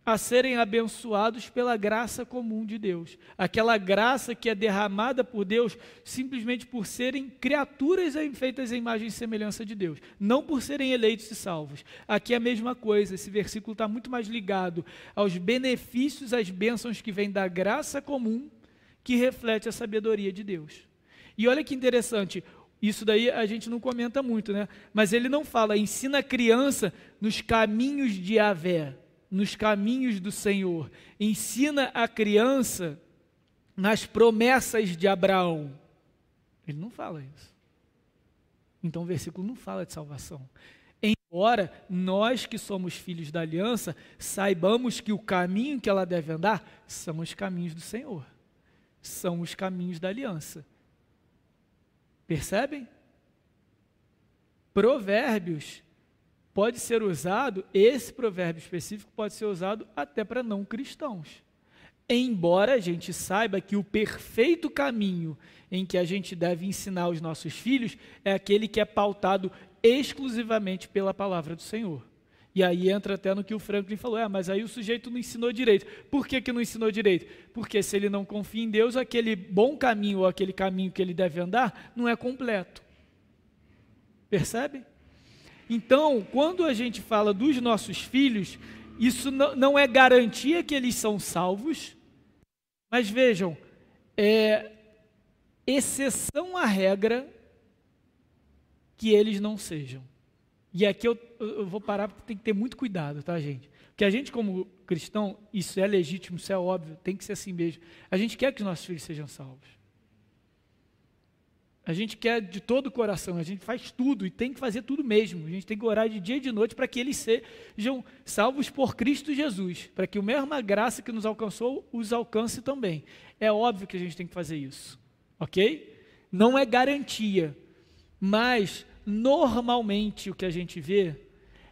a serem abençoados pela graça comum de Deus. Aquela graça que é derramada por Deus simplesmente por serem criaturas feitas à imagem e semelhança de Deus, não por serem eleitos e salvos. Aqui é a mesma coisa, esse versículo está muito mais ligado aos benefícios, às bênçãos que vêm da graça comum, que reflete a sabedoria de Deus. E olha que interessante, isso daí a gente não comenta muito, né? Mas ele não fala, ensina a criança nos caminhos de Yahvé, nos caminhos do Senhor. Ensina a criança nas promessas de Abraão. Ele não fala isso. Então o versículo não fala de salvação. Embora nós que somos filhos da aliança, saibamos que o caminho que ela deve andar são os caminhos do Senhor. São os caminhos da aliança. Percebem? Provérbios pode ser usado, esse provérbio específico pode ser usado até para não cristãos. Embora a gente saiba que o perfeito caminho em que a gente deve ensinar os nossos filhos é aquele que é pautado exclusivamente pela palavra do Senhor. E aí entra até no que o Franklin falou, mas aí o sujeito não ensinou direito. Por que não ensinou direito? Porque se ele não confia em Deus, aquele bom caminho ou aquele caminho que ele deve andar não é completo. Percebe? Então, quando a gente fala dos nossos filhos, isso não é garantia que eles são salvos, mas vejam, é exceção à regra que eles não sejam. E aqui eu vou parar porque tem que ter muito cuidado, tá, gente? Porque a gente como cristão, isso é legítimo, isso é óbvio, tem que ser assim mesmo. A gente quer que nossos filhos sejam salvos. A gente quer de todo o coração, a gente faz tudo e tem que fazer tudo mesmo. A gente tem que orar de dia e de noite para que eles sejam salvos por Cristo Jesus, para que a mesma graça que nos alcançou os alcance também. É óbvio que a gente tem que fazer isso, ok? Não é garantia, mas normalmente o que a gente vê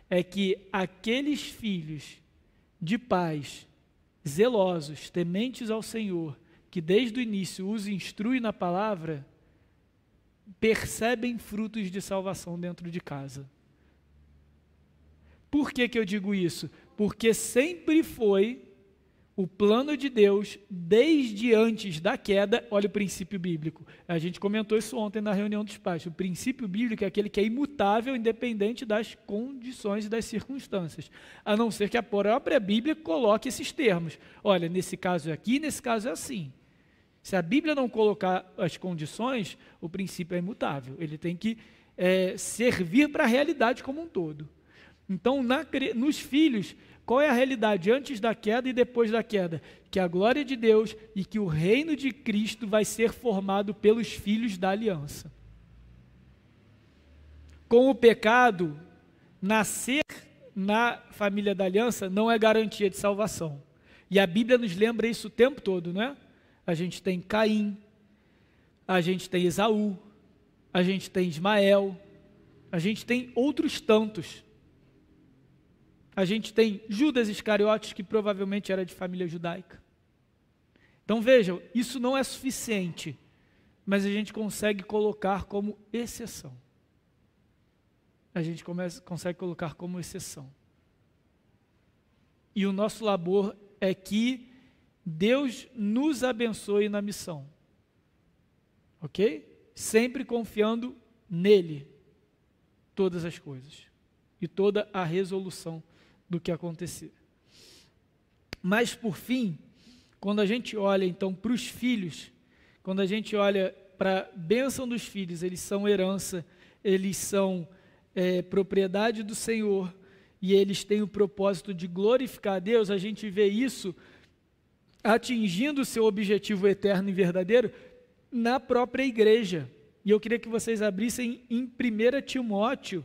é que aqueles filhos de pais zelosos, tementes ao Senhor, que desde o início os instrui na palavra, percebem frutos de salvação dentro de casa. Por que eu digo isso? Porque sempre foi o plano de Deus, desde antes da queda. Olha o princípio bíblico. A gente comentou isso ontem na reunião dos pais. O princípio bíblico é aquele que é imutável, independente das condições e das circunstâncias. A não ser que a própria Bíblia coloque esses termos. Olha, nesse caso é aqui, nesse caso é assim. Se a Bíblia não colocar as condições, o princípio é imutável. Ele tem que servir para a realidade como um todo. Então, nos filhos, qual é a realidade antes da queda e depois da queda? Que a glória de Deus e que o reino de Cristo vai ser formado pelos filhos da aliança. Com o pecado, nascer na família da aliança não é garantia de salvação. E a Bíblia nos lembra isso o tempo todo, não é? A gente tem Caim, a gente tem Esaú, a gente tem Ismael, a gente tem outros tantos. A gente tem Judas Iscariotes, que provavelmente era de família judaica. Então vejam, isso não é suficiente, mas a gente consegue colocar como exceção. A gente consegue colocar como exceção. E o nosso labor é que Deus nos abençoe na missão, ok? Sempre confiando nele, todas as coisas e toda a resolução do que acontecer. Mas por fim, quando a gente olha então para os filhos, quando a gente olha para a bênção dos filhos, eles são herança, eles são propriedade do Senhor e eles têm o propósito de glorificar a Deus, a gente vê isso atingindo o seu objetivo eterno e verdadeiro na própria igreja. E eu queria que vocês abrissem em 1 Timóteo,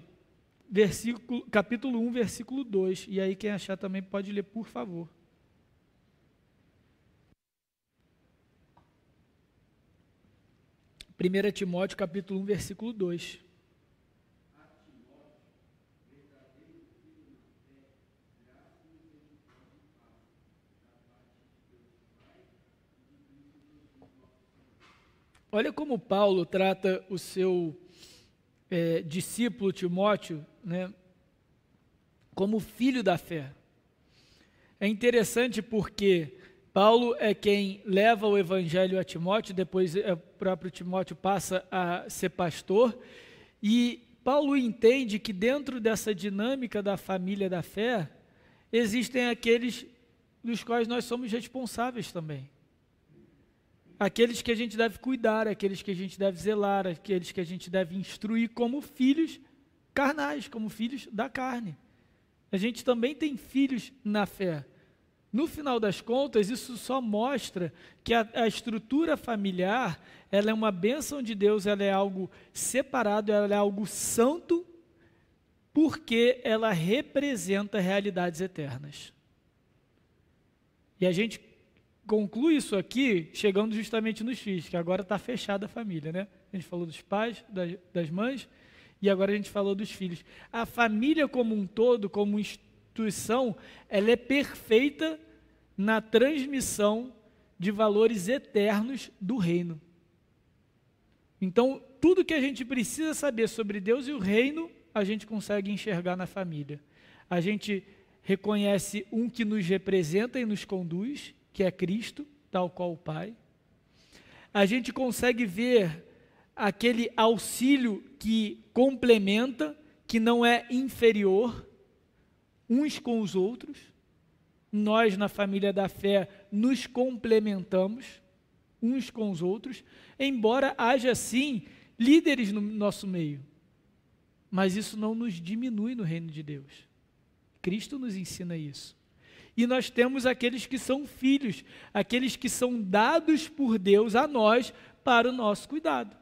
capítulo 1, versículo 2. E aí quem achar também pode ler, por favor. Primeira Timóteo, capítulo 1, versículo 2. Olha como Paulo trata o seu discípulo Timóteo, né, como filho da fé. É interessante porque Paulo é quem leva o evangelho a Timóteo, depois o próprio Timóteo passa a ser pastor, e Paulo entende que dentro dessa dinâmica da família da fé, existem aqueles dos quais nós somos responsáveis também. Aqueles que a gente deve cuidar, aqueles que a gente deve zelar, aqueles que a gente deve instruir como filhos carnais, como filhos da carne. A gente também tem filhos na fé. No final das contas, isso só mostra que a estrutura familiar, ela é uma bênção de Deus, ela é algo separado, ela é algo santo, porque ela representa realidades eternas. E a gente conclui isso aqui chegando justamente nos filhos, que agora está fechada a família, né? A gente falou dos pais, das mães, e agora a gente falou dos filhos. A família como um todo, como instituição, ela é perfeita na transmissão de valores eternos do reino. Então, tudo que a gente precisa saber sobre Deus e o reino, a gente consegue enxergar na família. A gente reconhece um que nos representa e nos conduz, que é Cristo, tal qual o Pai. A gente consegue ver aquele auxílio que complementa, que não é inferior, uns com os outros. Nós, na família da fé, nos complementamos uns com os outros, embora haja, sim, líderes no nosso meio. Mas isso não nos diminui no reino de Deus. Cristo nos ensina isso. E nós temos aqueles que são filhos, aqueles que são dados por Deus a nós para o nosso cuidado.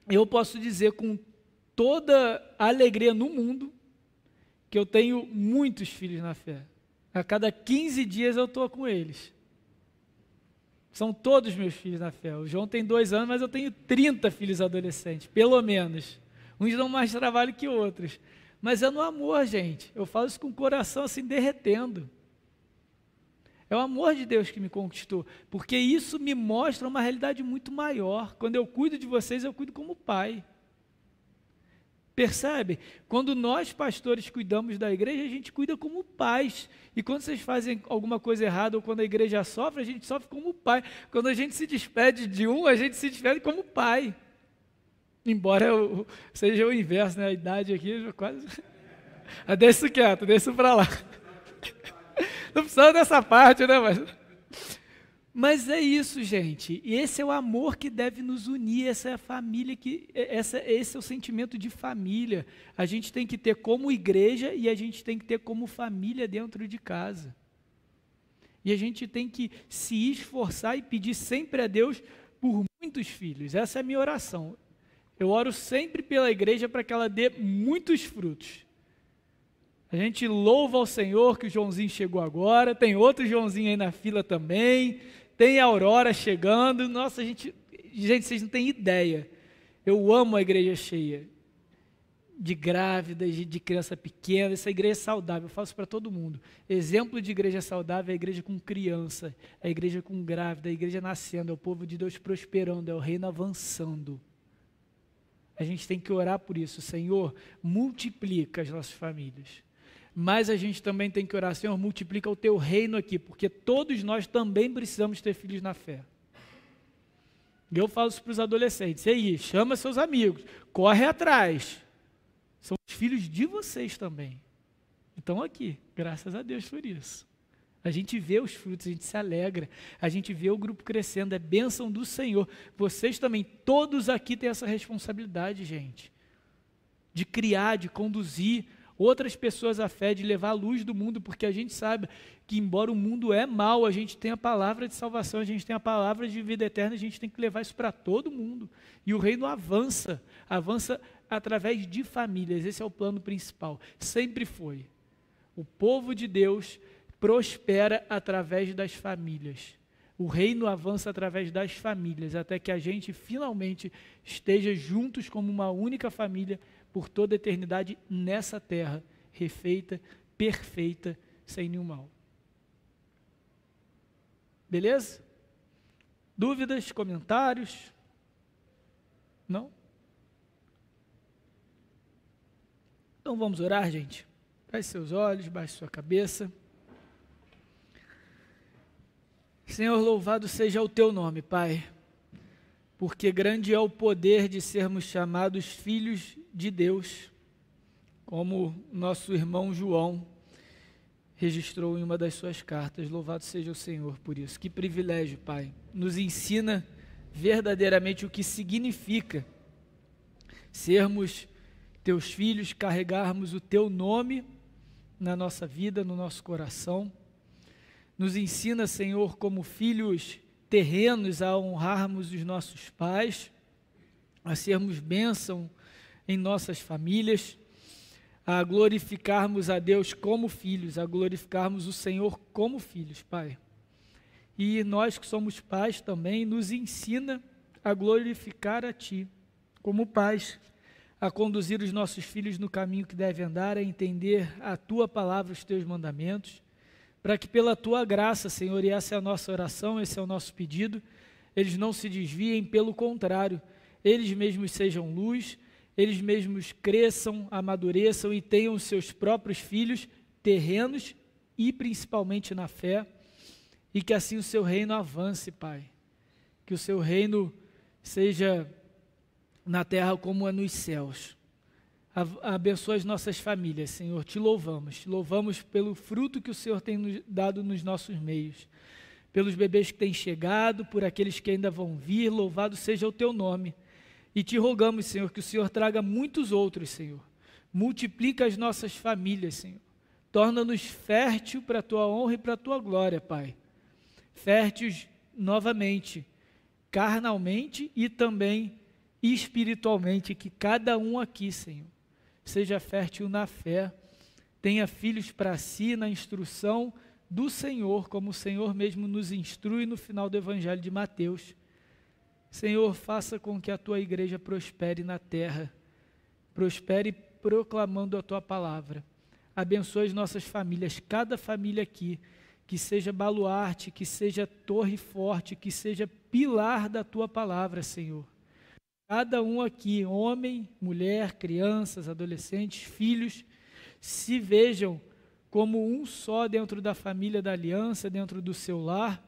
eu posso dizer com toda a alegria no mundo que eu tenho muitos filhos na fé. A cada 15 dias eu estou com eles. São todos meus filhos na fé. O João tem 2 anos, mas eu tenho 30 filhos adolescentes, pelo menos. Uns dão mais trabalho que outros. Mas é no amor, gente. Eu falo isso com o coração assim derretendo. É o amor de Deus que me conquistou, porque isso me mostra uma realidade muito maior. Quando eu cuido de vocês, eu cuido como pai. Percebe? Quando nós pastores cuidamos da igreja, a gente cuida como pais. E quando vocês fazem alguma coisa errada ou quando a igreja sofre, a gente sofre como pai. Quando a gente se despede de um, a gente se despede como pai. Embora seja o inverso, né? A idade aqui já quase... Deixa isso quieto, deixa isso para lá. Não precisa dessa parte, né? Mas é isso, gente. E esse é o amor que deve nos unir. Essa é a família esse é o sentimento de família. A gente tem que ter como igreja e a gente tem que ter como família dentro de casa. E a gente tem que se esforçar e pedir sempre a Deus por muitos filhos. Essa é a minha oração. Eu oro sempre pela igreja para que ela dê muitos frutos. A gente louva ao Senhor que o Joãozinho chegou agora, tem outro Joãozinho aí na fila também, tem a Aurora chegando. Nossa, gente, vocês não têm ideia. Eu amo a igreja cheia, de grávidas, de criança pequena. Essa igreja é saudável, eu faço para todo mundo. Exemplo de igreja saudável é a igreja com criança, é a igreja com grávida, é a igreja nascendo, é o povo de Deus prosperando, é o reino avançando. A gente tem que orar por isso. Senhor, multiplica as nossas famílias. Mas a gente também tem que orar, Senhor, multiplica o teu reino aqui, porque todos nós também precisamos ter filhos na fé. E eu falo isso para os adolescentes, e aí, chama seus amigos, corre atrás, são os filhos de vocês também. Estão aqui, graças a Deus por isso. A gente vê os frutos, a gente se alegra, a gente vê o grupo crescendo, é bênção do Senhor. Vocês também, todos aqui têm essa responsabilidade, gente, de criar, de conduzir outras pessoas à fé, de levar a luz do mundo, porque a gente sabe que embora o mundo é mau, a gente tem a palavra de salvação, a gente tem a palavra de vida eterna, a gente tem que levar isso para todo mundo. E o reino avança através de famílias, esse é o plano principal, sempre foi. O povo de Deus prospera através das famílias. O reino avança através das famílias, até que a gente finalmente esteja juntos como uma única família, por toda a eternidade nessa terra, refeita, perfeita, sem nenhum mal. Beleza? Dúvidas, comentários? Não? Então vamos orar, gente. Feche seus olhos, baixe sua cabeça. Senhor, louvado seja o teu nome, Pai, porque grande é o poder de sermos chamados filhos de Deus, como nosso irmão João registrou em uma das suas cartas. Louvado seja o Senhor por isso. Que privilégio, Pai. Nos ensina verdadeiramente o que significa sermos teus filhos, carregarmos o teu nome na nossa vida, no nosso coração. Nos ensina, Senhor, como filhos terrenos, a honrarmos os nossos pais, a sermos bênção em nossas famílias, a glorificarmos a Deus como filhos, a glorificarmos o Senhor como filhos, Pai. E nós que somos pais também, nos ensina a glorificar a Ti como pais, a conduzir os nossos filhos no caminho que devem andar, a entender a Tua palavra, os Teus mandamentos, para que pela Tua graça, Senhor, e essa é a nossa oração, esse é o nosso pedido, eles não se desviem, pelo contrário, eles mesmos sejam luz, eles mesmos cresçam, amadureçam e tenham os seus próprios filhos terrenos e principalmente na fé, e que assim o Seu reino avance, Pai, que o Seu reino seja na terra como é nos céus. Abençoa as nossas famílias, Senhor, Te louvamos pelo fruto que o Senhor tem nos dado nos nossos meios, pelos bebês que têm chegado, por aqueles que ainda vão vir, louvado seja o Teu nome, e Te rogamos, Senhor, que o Senhor traga muitos outros, Senhor, multiplica as nossas famílias, Senhor, torna-nos fértil para a Tua honra e para a Tua glória, Pai, férteis novamente, carnalmente e também espiritualmente, que cada um aqui, Senhor, seja fértil na fé, tenha filhos para si na instrução do Senhor, como o Senhor mesmo nos instrui no final do Evangelho de Mateus. Senhor, faça com que a tua igreja prospere na terra, prospere proclamando a tua palavra. Abençoe as nossas famílias, cada família aqui, que seja baluarte, que seja torre forte, que seja pilar da tua palavra, Senhor. Cada um aqui, homem, mulher, crianças, adolescentes, filhos, se vejam como um só dentro da família da aliança, dentro do seu lar,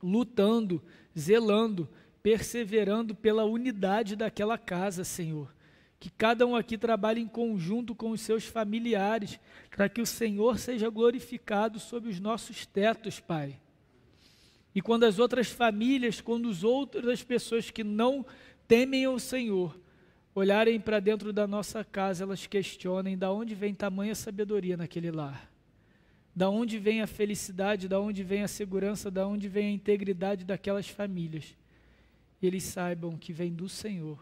lutando, zelando, perseverando pela unidade daquela casa, Senhor. Que cada um aqui trabalhe em conjunto com os seus familiares, para que o Senhor seja glorificado sob os nossos tetos, Pai. E quando as outras famílias, quando as outras pessoas que não temem o Senhor, olharem para dentro da nossa casa, elas questionem de onde vem tamanha sabedoria naquele lar. Da onde vem a felicidade, da onde vem a segurança, da onde vem a integridade daquelas famílias. Eles saibam que vem do Senhor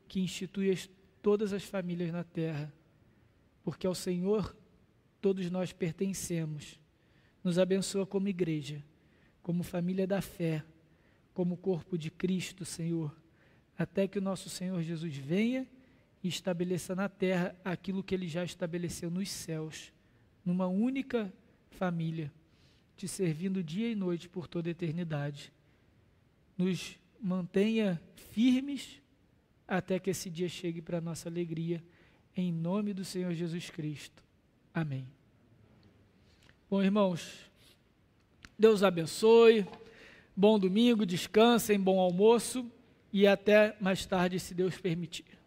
que institui todas as famílias na terra, porque ao Senhor todos nós pertencemos. Nos abençoa como igreja, como família da fé, como corpo de Cristo, Senhor, até que o nosso Senhor Jesus venha e estabeleça na terra aquilo que Ele já estabeleceu nos céus, numa única família, te servindo dia e noite por toda a eternidade. Nos mantenha firmes até que esse dia chegue para a nossa alegria, em nome do Senhor Jesus Cristo. Amém. Bom, irmãos, Deus abençoe, bom domingo, descansem, bom almoço e até mais tarde, se Deus permitir.